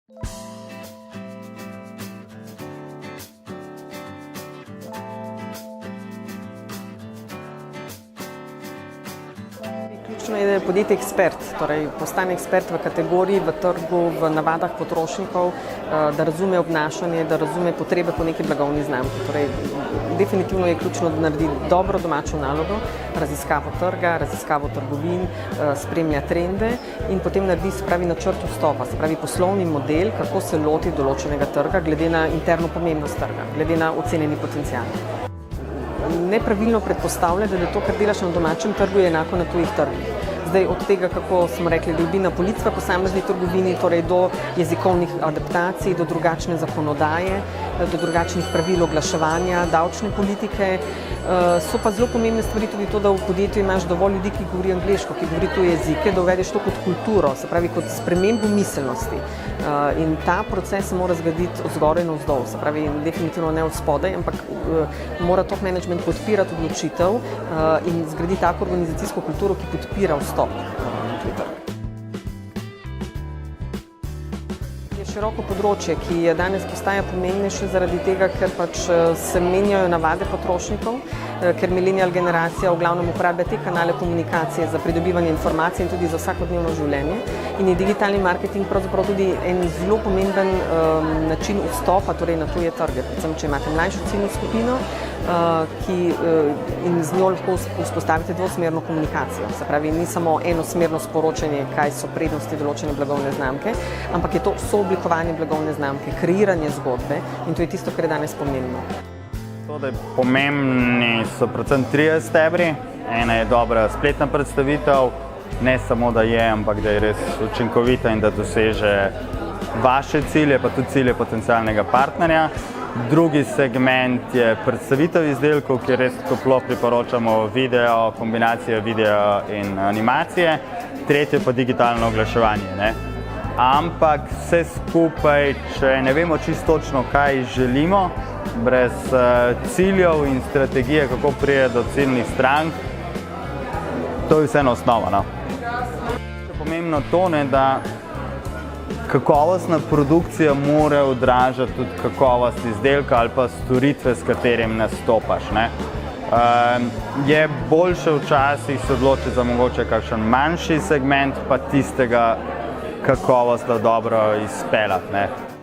Ključno je, da je podjetje ekspert, torej postane ekspert v kategoriji, v trgu, v navadah potrošnikov, da razume obnašanje, da razume potrebe po neki blagovni znamki. Torej, definitivno je ključno, da naredi dobro domačo nalogo, raziskavo trga, raziskavo trgovin, spremlja trende in potem naredi, se pravi, načrt vstopa, se pravi, poslovni model, kako se loti določenega trga, glede na interno pomembnost trga, glede na ocenjeni potencial. Nepravilno predpostavlja, da to, kar delaš na domačem trgu, je enako na tujih trgih. Zdaj, od tega, kako smo rekli, ljubi na polic v posamezni trgovini, torej do jezikovnih adaptacij, do drugačne zakonodaje, do drugačnih pravil oglaševanja, davčne politike. So pa zelo pomembne stvari tudi to, da v podjetju imaš dovolj ljudi, ki govori angleško, ki govori tuje jezike, da uvedeš to kot kulturo, se pravi kot spremembo miselnosti. In ta proces se mora zgraditi od zgoraj navzdol, se pravi definitivno ne od spodaj, ampak mora top management podpirati odločitev in zgraditi tako organizacijsko kulturo, ki podpira vstop na tuj trg. Široko področje, ki danes postaja pomembnejše zaradi tega, ker pač se menjajo navade potrošnikov, ker millennial generacija v glavnem uporablja te kanale komunikacije za pridobivanje informacij in tudi za vsakodnevno življenje. In je digitalni marketing pravzaprav tudi en zelo pomemben način vstopa torej na tuje trge, predvsem če imate mlajšo ciljno skupino, in z njo lahko vzpostavite dvosmerno komunikacijo. Se pravi, ni samo enosmerno sporočanje, kaj so prednosti določene blagovne znamke, ampak je to sooblikovanje blagovne znamke, kreiranje zgodbe in to je tisto, kar je danes pomembno. To, da je pomembni so predvsem trije stebri. Ena je dobra spletna predstavitev, ne samo da je, ampak da je res učinkovita in da doseže vaše cilje, pa tudi cilje potencialnega partnerja. Drugi segment je predstavitev izdelkov, ki res toplo priporočamo video, kombinacijo videa in animacije. Tretje pa digitalno oglaševanje. Ampak vse skupaj, če ne vemo čisto točno, kaj želimo, brez ciljev in strategije, kako priti do ciljnih strank, to je vseeno osnova. Je pomembno to, da kakovostna produkcija mora odražati tudi kakovost izdelka ali pa storitve, s katerim nastopaš. Je boljše včasih se odločiti za mogoče kakšen manjši segment, pa tistega kakovost dobro izpeljati.